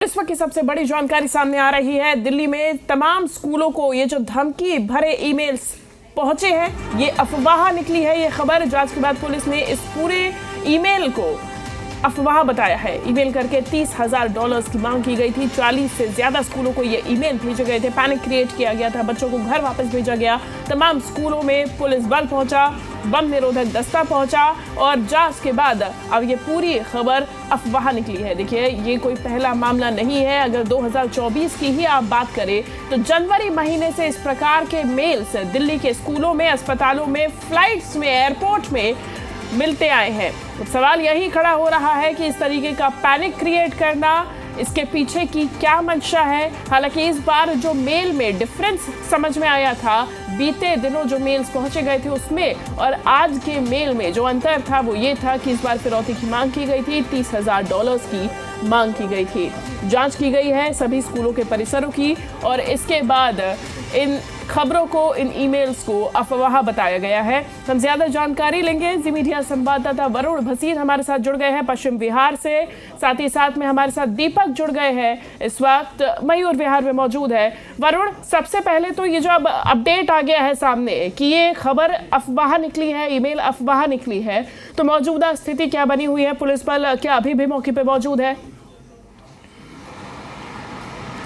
इस वक्त की सबसे बड़ी जानकारी सामने आ रही है। दिल्ली में तमाम स्कूलों को ये जो धमकी भरे ईमेल्स पहुंचे हैं, ये अफवाह निकली है। ये खबर जांच के बाद पुलिस ने इस पूरे ईमेल को अफवाह बताया है। ईमेल करके $30,000 की मांग की गई थी। 40 से ज्यादा स्कूलों को ये ईमेल भेजे गए थे। पैनिक क्रिएट किया गया था, बच्चों को घर वापस भेजा गया। तमाम स्कूलों में पुलिस बल पहुंचा, बम निरोधक दस्ता पहुंचा और जांच के बाद अब ये पूरी खबर अफवाह निकली है। देखिए, ये कोई पहला मामला नहीं है। अगर 2024 की ही आप बात करें तो जनवरी महीने से इस प्रकार के मेल्स दिल्ली के स्कूलों में, अस्पतालों में, फ्लाइट्स में, एयरपोर्ट में मिलते आए हैं। तो सवाल यही खड़ा हो रहा है कि इस तरीके का पैनिक क्रिएट करना, इसके पीछे की क्या मंशा है। हालांकि इस बार जो मेल में डिफरेंस समझ में आया था, बीते दिनों जो मेल्स पहुंचे गए थे उसमें और आज के मेल में जो अंतर था वो ये था कि इस बार फिरौती की मांग की गई थी, $30,000 की मांग की गई थी। जांच की गई है सभी स्कूलों के परिसरों की और इसके बाद इन खबरों को, इन ईमेल्स को अफवाह बताया गया है। हम ज्यादा जानकारी लेंगे। जी मीडिया संवाददाता वरुण भसीन हमारे साथ जुड़ गए हैं पश्चिम बिहार से। साथ ही साथ में हमारे साथ दीपक जुड़ गए हैं, इस वक्त मयूर विहार में मौजूद है। वरुण, सबसे पहले तो ये जो अब अपडेट आ गया है सामने कि ये खबर अफवाह निकली है, ईमेल अफवाह निकली है, तो मौजूदा स्थिति क्या बनी हुई है? पुलिस बल क्या अभी भी मौके पे मौजूद है?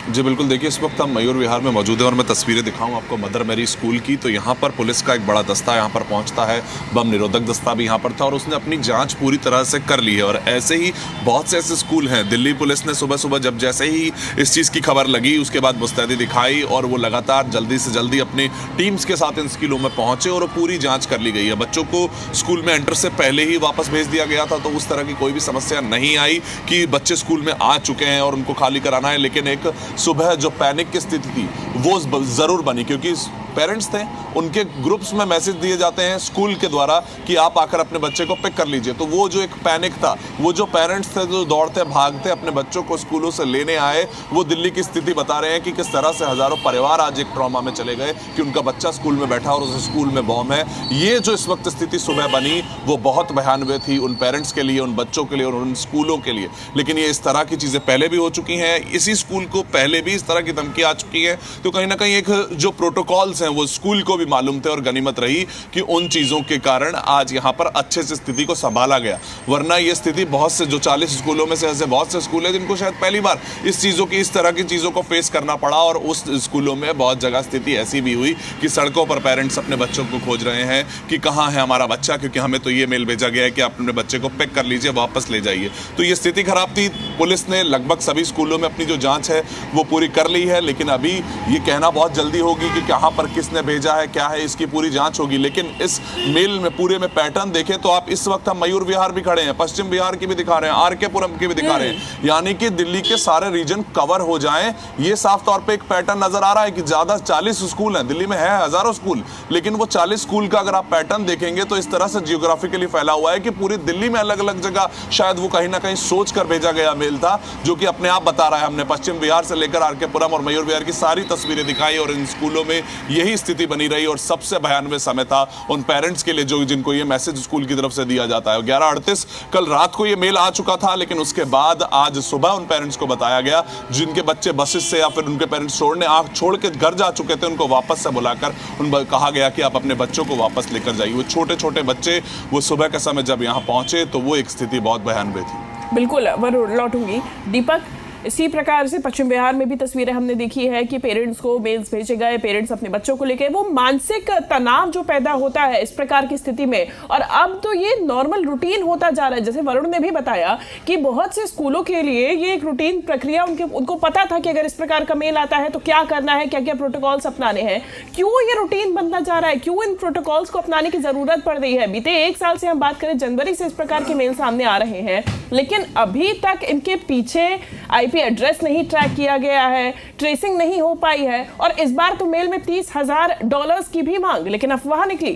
जी बिल्कुल, देखिए इस वक्त हम मयूर विहार में मौजूद हैं और मैं तस्वीरें दिखाऊं आपको मदर मैरी स्कूल की। तो यहाँ पर पुलिस का एक बड़ा दस्ता यहाँ पर पहुँचता है, बम निरोधक दस्ता भी यहाँ पर था और उसने अपनी जांच पूरी तरह से कर ली है। और ऐसे ही बहुत से ऐसे स्कूल हैं। दिल्ली पुलिस ने सुबह सुबह जब जैसे ही इस चीज़ की खबर लगी उसके बाद मुस्तैदी दिखाई और वो लगातार जल्दी से जल्दी अपनी टीम्स के साथ इन स्कूलों में पहुँचे और पूरी जाँच कर ली गई है। बच्चों को स्कूल में एंटर से पहले ही वापस भेज दिया गया था, तो उस तरह की कोई भी समस्या नहीं आई कि बच्चे स्कूल में आ चुके हैं और उनको खाली कराना है। लेकिन एक सुबह जो पैनिक की स्थिति थी वो जरूर बनी, क्योंकि पेरेंट्स थे, उनके ग्रुप्स में मैसेज दिए जाते हैं स्कूल के द्वारा कि आप आकर अपने बच्चे को पिक कर लीजिए। तो वो जो एक पैनिक था, वो जो पेरेंट्स थे जो दौड़ते भागते अपने बच्चों को स्कूलों से लेने आए, वो दिल्ली की स्थिति बता रहे हैं कि किस तरह से हजारों परिवार आज एक ट्रॉमा में चले गए कि उनका बच्चा स्कूल में बैठा और उस स्कूल में बॉम्ब है। ये जो इस वक्त स्थिति सुबह बनी वो बहुत भयानक थी उन पेरेंट्स के लिए, उन बच्चों के लिए और उन स्कूलों के लिए। लेकिन ये इस तरह की चीज़ें पहले भी हो चुकी हैं, इसी स्कूल को पहले भी इस तरह की धमकी आ चुकी है। तो कहीं ना कहीं एक जो प्रोटोकॉल्स हैं वो स्कूल को भी मालूम थे और गनीमत रही कि उन चीज़ों के कारण आज यहाँ पर अच्छे से स्थिति को संभाला गया। वरना ये स्थिति बहुत से जो 40 स्कूलों में से ऐसे बहुत से स्कूल हैं जिनको शायद पहली बार इस तरह की चीज़ों को फेस करना पड़ा। और उस स्कूलों में बहुत जगह स्थिति ऐसी भी हुई कि सड़कों पर पेरेंट्स अपने बच्चों को खोज रहे हैं कि कहाँ है हमारा बच्चा, क्योंकि हमें तो ये मेल भेजा गया है कि आप अपने बच्चे को पिक कर लीजिए, वापस ले जाइए। तो ये स्थिति खराब थी। पुलिस ने लगभग सभी स्कूलों में अपनी जो जाँच है वो पूरी कर ली है, लेकिन अभी ये कहना बहुत जल्दी होगी कि कहाँ पर किसने भेजा है, क्या है, इसकी पूरी जांच होगी। लेकिन इस मेल में पूरे में पैटर्न देखें तो आप इस वक्त हम मयूर विहार भी खड़े हैं, पश्चिम बिहार की भी दिखा रहे हैं, आरके पुरम की भी दिखा रहे हैं, यानी कि दिल्ली के सारे रीजन कवर हो जाएं। ये साफ तौर पे एक पैटर्न नजर आ रहा है कि ज्यादा 40 स्कूल हैं, दिल्ली में है हजारों स्कूल, लेकिन वो 40 स्कूल का अगर आप पैटर्न देखेंगे तो इस तरह से जियोग्राफिकली फैला हुआ है कि पूरी दिल्ली में अलग अलग जगह शायद वो कहीं ना कहीं सोच कर भेजा गया मेल था, जो कि अपने आप बता रहा है। हमने पश्चिम बिहार से लेकर आरके पुरम और मयूर विहार की सारी तस्वीरें दिखाई और इन स्कूलों में यही स्थिति बनी रही। और सबसे भयानक समय था उन पेरेंट्स के लिए जो जिनको ये मैसेज स्कूल की तरफ से दिया जाता है। 11:38 कल रात को ये मेल आ चुका था, लेकिन उसके बाद आज सुबह उन पेरेंट्स को बताया गया जिनके बच्चे बसेस से या फिर उनके पेरेंट्स छोड़ के घर जा चुके थे, उनको वापस से बुलाकर कहा गया कि आप अपने बच्चों को वापस लेकर जाइए। वो छोटे छोटे बच्चे वो सुबह के समय जब यहाँ पहुंचे तो वो एक स्थिति बहुत भयानक थी। बिल्कुल, वरुण लौटूंगी। दीपक, इसी प्रकार से पश्चिम बिहार में भी तस्वीरें हमने देखी है कि पेरेंट्स को मेल्स भेजे गए, पेरेंट्स अपने बच्चों को लेकर, वो मानसिक तनाव जो पैदा होता है इस प्रकार की स्थिति में, और अब तो ये नॉर्मल रूटीन होता जा रहा है। जैसे वरुण ने भी बताया कि बहुत से स्कूलों के लिए ये एक रूटीन प्रक्रिया, उनको पता था कि अगर इस प्रकार का मेल आता है तो क्या करना है, क्या क्या प्रोटोकॉल्स अपनाने हैं। क्यों ये रूटीन बनता जा रहा है, क्यों इन प्रोटोकॉल्स को अपनाने की जरूरत पड़ रही है? बीते 1 साल से हम बात करें, जनवरी से इस प्रकार के मेल सामने आ रहे हैं, लेकिन अभी तक इनके पीछे आईपी एड्रेस नहीं ट्रैक किया गया है, ट्रेसिंग नहीं हो पाई है, और इस बार तो मेल में $30,000 की भी मांग, लेकिन अफवाह निकली।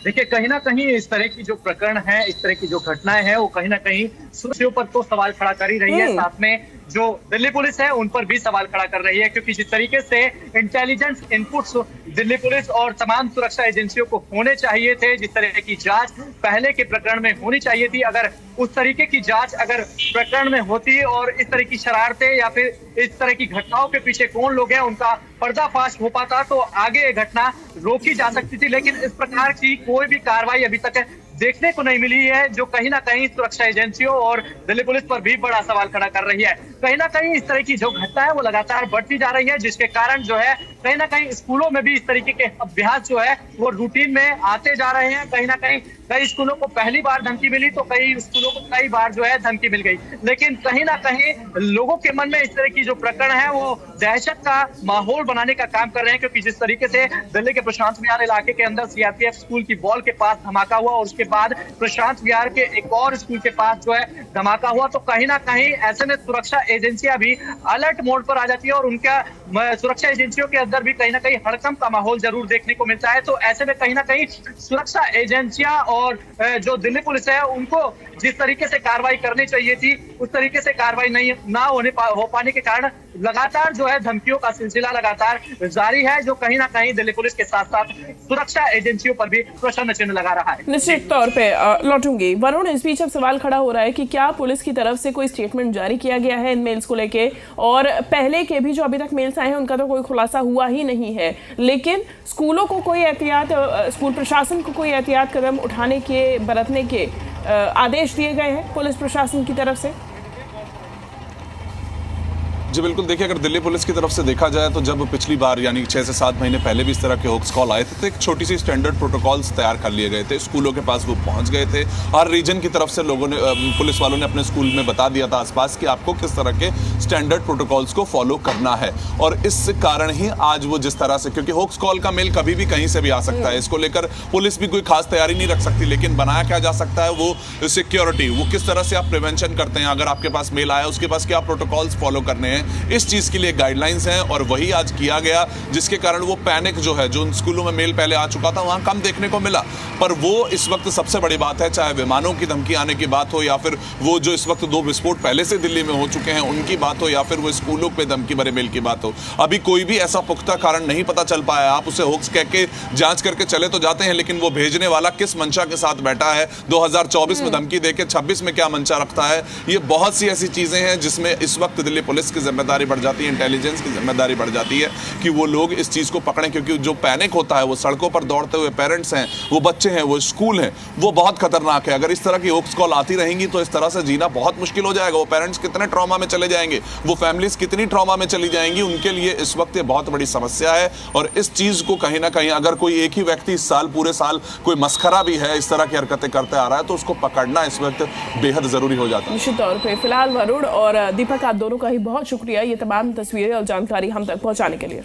देखिए, कहीं ना कहीं इस तरह की जो प्रकरण है, इस तरह की जो घटनाएं हैं, वो कहीं ना कहीं सुरक्षा पर तो सवाल खड़ा कर ही रही है, साथ में जो दिल्ली पुलिस है उन पर भी सवाल खड़ा कर रही है, क्योंकि जिस तरीके से इंटेलिजेंस इनपुट्स दिल्ली पुलिस और तमाम सुरक्षा एजेंसियों को होने चाहिए थे। जिस तरह की जांच पहले के प्रकरण में होनी चाहिए थी, अगर उस तरीके की जांच अगर प्रकरण में होती और इस तरह की शरारतें या फिर इस तरह की घटनाओं के पीछे कौन लोग हैं उनका पर्दाफाश हो पाता तो आगे ये घटना रोकी जा सकती थी। लेकिन इस प्रकार की कोई भी कार्रवाई अभी तक देखने को नहीं मिली है, जो कहीं ना कहीं सुरक्षा एजेंसियों और दिल्ली पुलिस पर भी बड़ा सवाल खड़ा कर रही है। कहीं ना कहीं इस तरह की जो घटना है वो लगातार बढ़ती जा रही है, जिसके कारण जो है कहीं ना कहीं स्कूलों में भी इस तरीके के अभ्यास जो है वो रूटीन में आते जा रहे हैं। कहीं ना कहीं कई स्कूलों को पहली बार धमकी मिली तो कई स्कूलों को कई बार जो है धमकी मिल गई, लेकिन कहीं ना कहीं लोगों के मन में इस तरह की जो प्रकरण है वो दहशत का माहौल बनाने का काम कर रहे हैं। क्योंकि जिस तरीके से दिल्ली के प्रशांत विहार इलाके के अंदर सीआरपीएफ स्कूल की बॉल के पास धमाका हुआ और उसके बाद प्रशांत विहार के एक और स्कूल के पास जो है धमाका हुआ, तो कहीं ना कहीं ऐसे में सुरक्षा एजेंसियां भी अलर्ट मोड पर आ जाती है और उनका सुरक्षा एजेंसियों के अंदर भी कहीं ना कहीं हड़कंप का माहौल जरूर देखने को मिलता है। तो ऐसे में कहीं ना कहीं सुरक्षा एजेंसियां और जो दिल्ली पुलिस है उनको जिस तरीके से कार्रवाई करनी चाहिए थी उस तरीके से कार्रवाई नहीं हो पाने के कारण लगातार जो है धमकियों का सिलसिला लगातार जारी है, जो कहीं ना कहीं दिल्ली पुलिस के साथ साथ सुरक्षा एजेंसियों पर भी प्रश्न चिन्ह लगा रहा है। निश्चित तौर पे लौटूंगी। वरुण, इस बीच अब सवाल खड़ा हो रहा है कि क्या पुलिस की तरफ से कोई स्टेटमेंट जारी किया गया है इन मेल्स को लेके, और पहले के भी जो अभी तक मेल्स आए हैं उनका तो कोई खुलासा हुआ ही नहीं है, लेकिन स्कूलों को कोई एहतियात, स्कूल प्रशासन को कोई एहतियात कदम उठाने के, बरतने के आदेश दिए गए हैं पुलिस प्रशासन की तरफ से? जी बिल्कुल, देखिए अगर दिल्ली पुलिस की तरफ से देखा जाए तो जब पिछली बार यानी 6 से 7 महीने पहले भी इस तरह के होक्स कॉल आए थे तो एक छोटी सी स्टैंडर्ड प्रोटोकॉल्स तैयार कर लिए गए थे, स्कूलों के पास वो पहुंच गए थे। हर रीजन की तरफ से लोगों ने, पुलिस वालों ने अपने स्कूल में बता दिया था आसपास कि आपको किस तरह के स्टैंडर्ड प्रोटोकॉल्स को फॉलो करना है। और इस कारण ही आज वो जिस तरह से, क्योंकि होक्स कॉल का मेल कभी भी कहीं से भी आ सकता है, इसको लेकर पुलिस भी कोई खास तैयारी नहीं रख सकती, लेकिन बनाया क्या जा सकता है वो सिक्योरिटी, वो किस तरह से आप प्रिवेंशन करते हैं। अगर आपके पास मेल आया उसके पास क्या प्रोटोकॉल्स फॉलो करने हैं, इस चीज के लिए गाइडलाइंस हैं और वही आज किया गया, जिसके कारण वो पैनिक जो है, जो उन स्कूलों में मेल पहले आ चुका था वहां कम देखने को मिला। पर वो इस वक्त सबसे बड़ी बात है, चाहे विमानों की धमकी आने की बात हो या फिर वो जो इस वक्त 2 विस्फोट पहले से दिल्ली में हो चुके हैं उनकी बात हो या फिर वो स्कूलों पे धमकी भरे मेल की बात हो, अभी कोई भी ऐसा पुख्ता कारण नहीं पता चल पाया। आप उसे होक्स कह के जांच करके चले तो जाते हैं, लेकिन वो भेजने वाला किस मंशा के साथ बैठा है, 2024 में धमकी देके 26 में क्या मंशा रखता है, ये बहुत सी ऐसी चीजें हैं जिसमें इस वक्त दिल्ली पुलिस की जिम्मेदारी बढ़ जाती है, इंटेलिजेंस की जिम्मेदारी बढ़ जाती है कि वो लोग इस चीज को पकड़ें। क्योंकि जो पैनिक होता है वो सड़कों पर दौड़ते हुए पेरेंट्स हैं, वो बच्चे हैं, वो स्कूल हैं, वो बहुत खतरनाक है। अगर इस तरह की होक्स कॉल आती रहेंगी तो इस तरह से जीना बहुत मुश्किल हो जाएगा। वो पेरेंट्स कितने ट्रॉमा में चले जाएंगे, वो फैमिलीज कितनी ट्रॉमा में चली जाएंगी, उनके लिए इस वक्त ये बहुत बड़ी समस्या है। और इस चीज को कहीं ना कहीं अगर कोई एक ही व्यक्ति इस साल, पूरे साल कोई मस्खरा भी है, इस तरह की हरकतें करते आ रहा है, तो उसको पकड़ना इस वक्त बेहद जरूरी हो जाता है। निश्चित तौर पे फिलहाल वरुण और दीपक, आप दोनों का ही बहुत शुक्रिया ये तमाम तस्वीरें और जानकारी हम तक पहुंचाने के लिए।